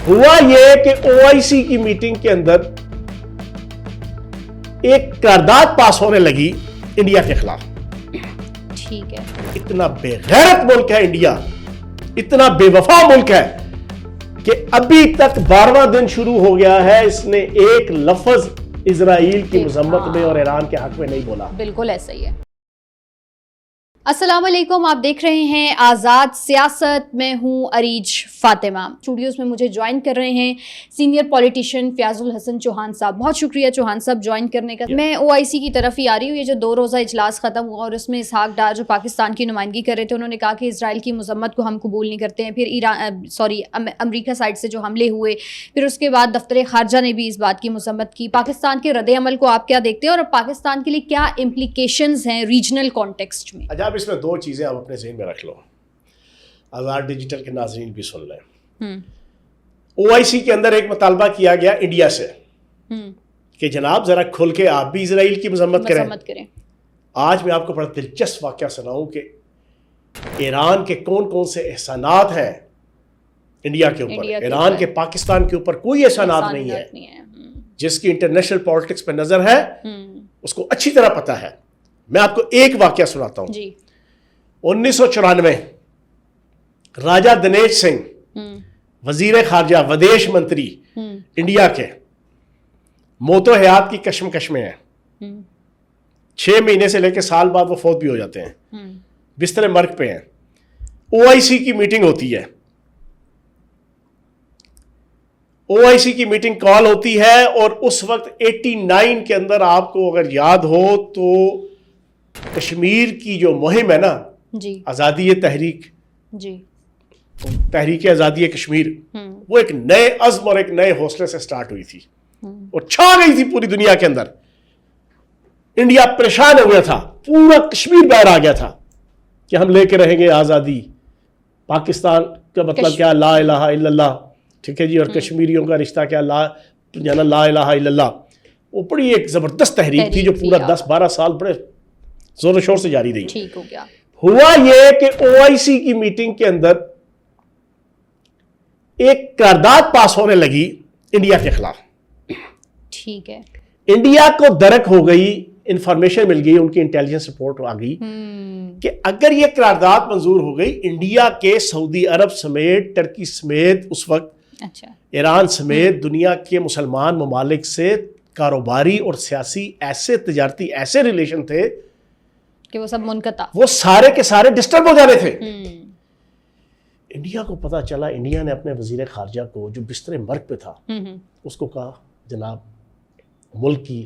ہوا یہ کہ OIC کی میٹنگ کے اندر ایک قرارداد پاس ہونے لگی انڈیا کے خلاف. ٹھیک ہے. اتنا بے غیرت ملک ہے انڈیا, اتنا بے وفا ملک ہے کہ ابھی تک 12واں دن شروع ہو گیا ہے, اس نے ایک لفظ اسرائیل کی مذمت میں اور ایران کے حق میں نہیں بولا. بالکل ایسا ہی ہے. السلام علیکم, آپ دیکھ رہے ہیں آزاد سیاست. میں ہوں عریج فاطمہ. اسٹوڈیوز میں مجھے جوائن کر رہے ہیں سینئر پولیٹیشین فیاض الحسن چوہان صاحب. بہت شکریہ چوہان صاحب جوائن کرنے کا. میں OIC کی طرف ہی آ رہی ہوں. یہ جو 2 روزہ اجلاس ختم ہوا اور اس میں اسحاق ڈار جو پاکستان کی نمائندگی کر رہے تھے, انہوں نے کہا کہ اسرائیل کی مذمت کو ہم قبول نہیں کرتے ہیں. پھر امریکہ سائڈ سے جو حملے ہوئے, پھر اس کے بعد دفتر خارجہ نے بھی اس بات کی مذمت کی. پاکستان کے رد عمل کو آپ کیا دیکھتے ہیں اور پاکستان کے لیے کیا امپلیکیشنز ہیں ریجنل کانٹیکسٹ میں؟ اس میں 2 چیزیں آپ اپنے ذہن میں رکھ لو, آزاد ڈیجیٹل کے ناظرین بھی سن لیں. OIC کے اندر ایک مطالبہ کیا گیا انڈیا سے کہ جناب ذرا کھل کے آپ بھی اسرائیل کی مذمت کریں. آج میں آپ کو بڑا دلچسپ واقعہ سناؤں کہ ایران کے کون کون سے احسانات ہیں انڈیا کے اوپر. ایران کے پاکستان کے اوپر کوئی احسانات نہیں ہے. جس کی انٹرنیشنل پالیٹکس پہ نظر ہے اس کو اچھی طرح پتا ہے. میں آپ کو ایک واقعہ سناتا ہوں. 1994 راجہ دنیش سنگھ وزیر خارجہ ودیش منتری انڈیا کے موت و حیات کی کشمکش میں ہیں. 6 مہینے سے لے کے سال بعد وہ فوت بھی ہو جاتے ہیں, بستر مرگ پہ ہیں. OIC کی میٹنگ ہوتی ہے, OIC کی میٹنگ کال ہوتی ہے اور اس وقت 89 کے اندر آپ کو اگر یاد ہو تو کشمیر کی جو مہم ہے نا, آزادی تحریک, تحریک آزادی کشمیر, وہ ایک نئے عزم اور ایک نئے حوصلے سے سٹارٹ ہوئی تھی اور چھا گئی تھی پوری دنیا کے اندر. انڈیا پریشان ہو گیا تھا, پورا کشمیر باہر آ گیا تھا کہ ہم لے کے رہیں گے آزادی. پاکستان کا مطلب کیا, لا الہ الا اللہ, ٹھیک ہے جی, اور کشمیریوں کا رشتہ کیا, لا الہ الا اللہ. وہ بڑی ایک زبردست تحریک تھی جو پورا 10-12 سال بڑے زور و شور سے جاری رہی. ٹھیک ہو گیا. ہوا یہ کہ OIC کی میٹنگ کے اندر ایک قرارداد پاس ہونے لگی انڈیا کے خلاف. ٹھیک ہے. انڈیا کو درک ہو گئی, انفارمیشن مل گئی, ان کی انٹیلیجنس رپورٹ آ گئی کہ اگر یہ قرارداد منظور ہو گئی, انڈیا کے سعودی عرب سمیت, ٹرکی سمیت, اس وقت ایران سمیت دنیا کے مسلمان ممالک سے کاروباری اور سیاسی ایسے تجارتی ایسے ریلیشن تھے کہ وہ سب منقطع, وہ سارے کے سارے ڈسٹرب ہو جانے تھے. انڈیا کو پتا چلا, انڈیا نے اپنے وزیر خارجہ کو جو بستر مرگ پہ تھا اس کو کہا جناب ملک کی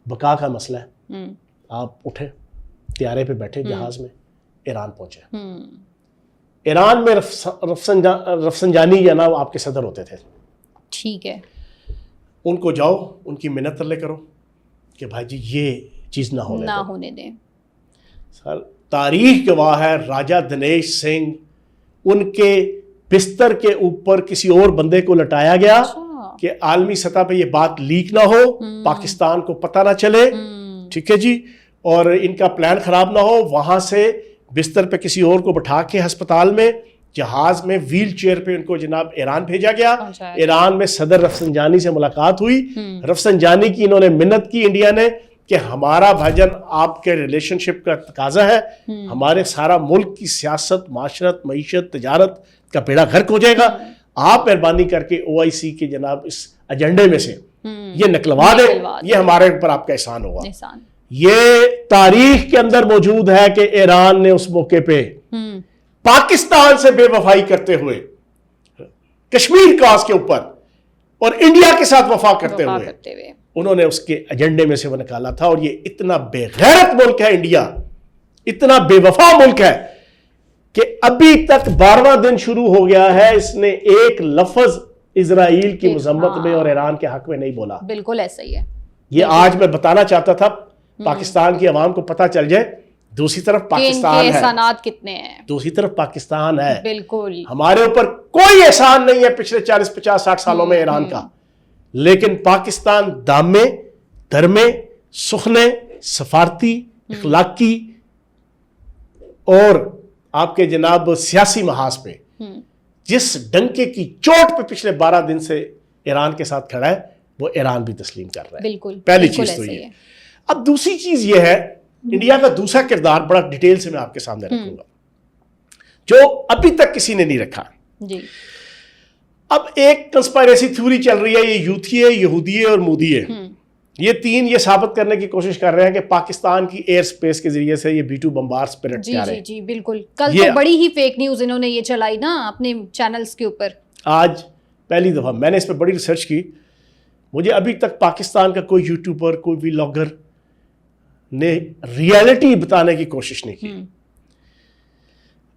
بقا کا مسئلہ ہے, آپ اٹھے, طیارے پہ بیٹھے, جہاز میں ایران پہنچے. ایران میں رفسنجانی جناب آپ کے صدر ہوتے تھے. ٹھیک ہے. ان کو جاؤ, ان کی منت ترلے کرو کہ بھائی جی یہ چیز نہ ہونے دیں. سر تاریخ گواہ ہے, راجہ دنیش سنگھ ان کے بستر کے اوپر کسی اور بندے کو لٹایا گیا کہ عالمی سطح پہ یہ بات لیک نہ ہو, پاکستان کو پتہ نہ چلے, ٹھیک ہے جی, اور ان کا پلان خراب نہ ہو. وہاں سے بستر پہ کسی اور کو بٹھا کے ہسپتال میں, جہاز میں, ویل چیئر پہ ان کو جناب ایران بھیجا گیا. ایران میں صدر رفسنجانی سے ملاقات ہوئی. رفسنجانی کی انہوں نے منت کی انڈیا نے کہ ہمارا بھاجن آپ کے ریلیشن شپ کا تقاضا ہے, ہمارے سارا ملک کی سیاست, معاشرت, معیشت, تجارت کا بیڑا غرق ہو جائے گا, آپ مہربانی کر کے OIC کے جناب اس ایجنڈے میں سے یہ نکلوا دیں, یہ ہمارے اوپر آپ کا احسان ہوگا. یہ تاریخ کے اندر موجود ہے کہ ایران نے اس موقع پہ پاکستان سے بے وفائی کرتے ہوئے کشمیر کاز کے اوپر اور انڈیا کے ساتھ وفا کرتے ہوئے انہوں نے اس کے ایجنڈے میں سے وہ نکالا تھا. اور یہ اتنا بے غیرت ملک ہے انڈیا, اتنا بے وفا ملک ہے کہ ابھی تک 12واں دن شروع ہو گیا ہے, اس نے ایک لفظ اسرائیل کی مذمت میں اور ایران کے حق میں نہیں بولا. بالکل ایسا ہی ہے. یہ آج میں بتانا چاہتا تھا, پاکستان کی عوام کو پتہ چل جائے. دوسری طرف پاکستان ہے, احسانات کتنے ہیں, دوسری طرف پاکستان ہے. بالکل ہمارے اوپر کوئی احسان نہیں ہے پچھلے 40, 50, 60 سالوں میں ایران کا, لیکن پاکستان دامے, دھرمے, سخنے, سفارتی, اخلاقی اور آپ کے جناب سیاسی محاذ پہ جس ڈنکے کی چوٹ پہ پچھلے 12 دن سے ایران کے ساتھ کھڑا ہے وہ ایران بھی تسلیم کر رہا ہے. بالکل پہلی چیز تو یہ. اب دوسری چیز یہ ہے انڈیا کا دوسرا کردار بڑا ڈیٹیل سے میں آپ کے سامنے رکھوں گا جو ابھی تک کسی نے نہیں رکھا جی. اب ایک کنسپائریسی تھیوری چل رہی ہے, یہ یوتھی ہے, یہودی ہے اور مودی ہے. یہ تین یہ ثابت کرنے کی کوشش کر رہے ہیں کہ پاکستان کی ایئر سپیس کے ذریعے سے یہ B-2 بمبار اسپرٹ جی تیار ہے. جی جی بالکل. کل تو بڑی ہی فیک نیوز انہوں نے یہ چلائی نا اپنے چینلز کے اوپر. آج پہلی دفعہ میں نے اس پہ بڑی ریسرچ کی. مجھے ابھی تک پاکستان کا کوئی یوٹیوبر کوئی ولاگر نے ریئلٹی بتانے کی کوشش نہیں کی.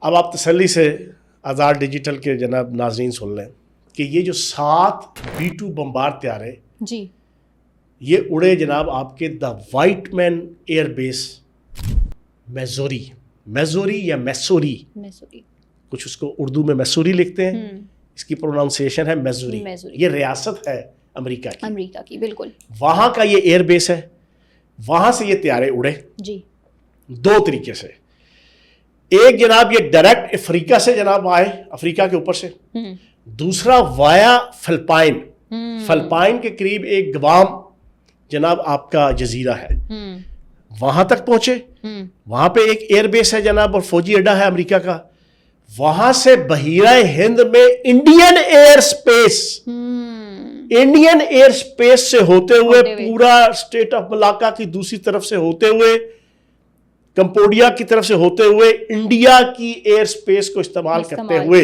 اب آپ تسلی سے آزاد ڈیجیٹل کے جناب ناظرین سن لیں کہ یہ جو 7 B-2 بمبار طیارے جی یہ اڑے جناب آپ کے دا وائٹ مین ایئر بیس میزوری یا میسوری, کچھ اس کو اردو میں میسوری لکھتے ہیں, اس کی پروناؤنسیشن ہے میزوری. یہ ریاست ہے امریکہ کی. بالکل. وہاں کا یہ ایئر بیس ہے, وہاں سے یہ طیارے اڑے جی 2 طریقے سے. ایک جناب یہ ڈائریکٹ افریقہ سے جناب آئے, افریقہ کے اوپر سے. دوسرا وایا فلپائن کے قریب ایک گوام جناب آپ کا جزیرہ ہے, وہاں تک پہنچے. وہاں پہ ایک ایئر بیس ہے جناب اور فوجی اڈا ہے امریکہ کا. وہاں سے بحیرہ ہند میں انڈین ایئر سپیس سے ہوتے ہوئے پورا اسٹیٹ آف ملاکا کی دوسری طرف سے ہوتے ہوئے کمبوڈیا کی طرف سے ہوتے ہوئے انڈیا کی ایئر سپیس کو استعمال کرتے ہوئے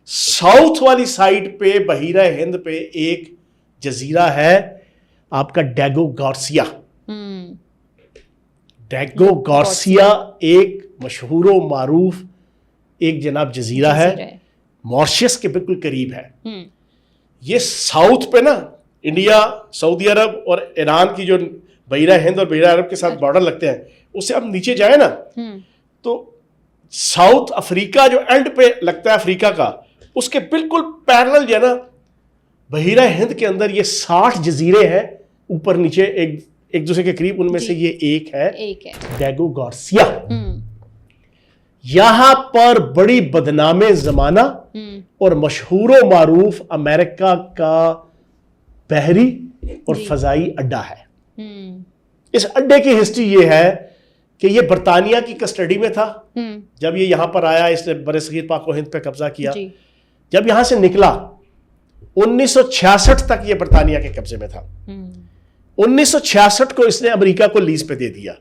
ساؤتھ والی سائڈ پہ بحیرہ ہند پہ ایک جزیرہ ہے آپ کا ڈیگو گارسیا ایک مشہور و معروف ایک جناب جزیرہ ہے, ماریشس کے بالکل قریب ہے. یہ ساؤتھ پہ نا انڈیا, سعودی عرب اور ایران کی جو بحیرہ ہند اور بحیرہ عرب کے ساتھ بارڈر لگتے ہیں, اس سے اب نیچے جائیں نا تو ساؤتھ افریقہ جو اینڈ پہ لگتا ہے افریقہ کا, اس کے بالکل پیرلل جو ہے نا بحیرہ ہند کے اندر یہ 60 جزیرے ہیں اوپر نیچے ایک دوسرے کے قریب. ان میں سے یہ ایک ہے ڈیگو گارسیا. یہاں پر بڑی بدنام زمانہ اور مشہور و معروف امریکہ کا بحری اور فضائی اڈا ہے. اس اڈے کی ہسٹری یہ ہے کہ یہ برطانیہ کی کسٹڈی میں تھا جب یہ یہاں پر آیا, اس نے برصغیر پاک و ہند پہ قبضہ کیا. جب یہاں سے نکلا 1966 تک یہ برطانیہ کے قبضے میں تھا. 1966 کو اس نے امریکہ کو لیز پہ دے دیا.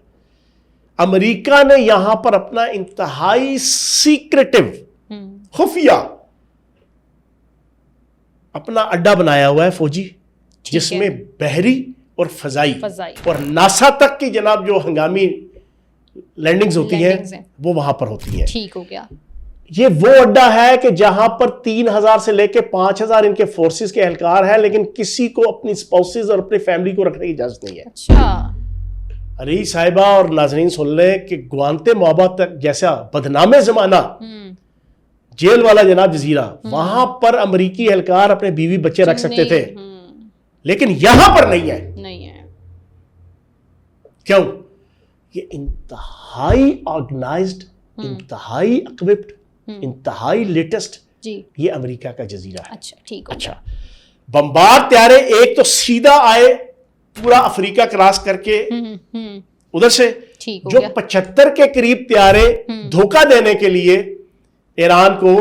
امریکہ نے یہاں پر اپنا انتہائی سیکریٹو خفیہ اپنا اڈا بنایا ہوا ہے فوجی, جس میں بحری اور فضائی اور ناسا تک کی جناب جو ہنگامی لینڈنگز ہوتی ہیں وہ وہاں پر ہوتی ہیں. ٹھیک ہو گیا. یہ وہ اڈا ہے کہ جہاں پر 3000 سے لے کے 5000 ان کے فورسز کے اہلکار ہیں, لیکن کسی کو اپنی سپاؤسز اور اپنی فیملی کو رکھنے کی اجازت نہیں ہے. اچھا. علی صاحبہ اور ناظرین سن لیں کہ گوانتے موبا تک جیسا بدنام زمانہ جیل والا جناب جزیرہ, وہاں پر امریکی اہلکار اپنے بیوی بچے رکھ سکتے تھے, لیکن یہاں پر نہیں ہے. کیوں؟ یہ انتہائی آرگنائزڈ, انتہائی اکوپڈ, انتہائی لیٹسٹ یہ امریکہ کا جزیرہ ہے. اچھا بمبار طیارے ایک تو سیدھا آئے پورا افریقہ کراس کر کے ادھر سے, جو 75 کے قریب طیارے دھوکہ دینے کے لیے ایران کو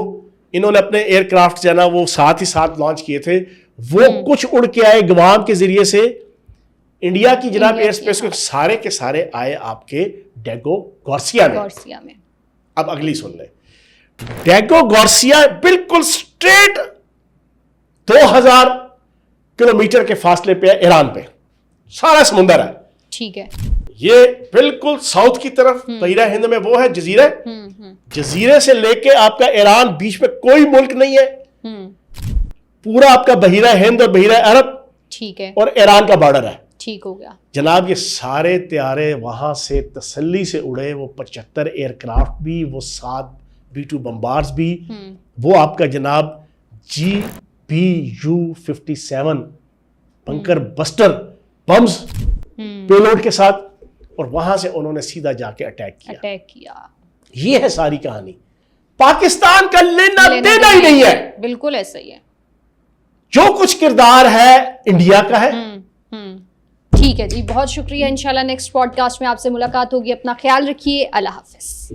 انہوں نے اپنے ایئر کرافٹ جو نا وہ ساتھ ہی ساتھ لانچ کیے تھے, وہ کچھ اڑ کے آئے گوام کے ذریعے سے انڈیا کی جناب ایئر سپیس کو, سارے کے سارے آئے آپ کے ڈیگو گارسیا میں. اب اگلی سن لیں. ڈیگو گارسیا بالکل سٹریٹ 2000 کلومیٹر کے فاصلے پہ ایران پہ, سارا سمندر ہے. ٹھیک ہے. یہ بالکل ساؤتھ کی طرف بحیرہ ہند میں وہ ہے جزیرے, جزیرے سے لے کے آپ کا ایران, بیچ میں کوئی ملک نہیں ہے, پورا آپ کا بحیرہ ہند اور بحیرہ عرب ٹھیک ہے اور ایران کا بارڈر ہے. ٹھیک ہو گیا جناب. یہ سارے طیارے وہاں سے تسلی سے اڑے, وہ 75 ایئر کرافٹ بھی, وہ 7 B-2 بمبارز بھی, وہ آپ کا جناب GBU-57 بنکر بسٹر بمز پیلوڈ کے ساتھ, اور وہاں سے انہوں نے سیدھا جا کے اٹیک کیا. یہ ہے ساری کہانی. پاکستان کا لینا دینا ہی نہیں ہے. بالکل ایسا ہی ہے. جو کچھ کردار ہے انڈیا کا ہے. ٹھیک ہے جی, بہت شکریہ. انشاءاللہ نیکسٹ پوڈ کاسٹ میں آپ سے ملاقات ہوگی. اپنا خیال رکھیے. اللہ حافظ.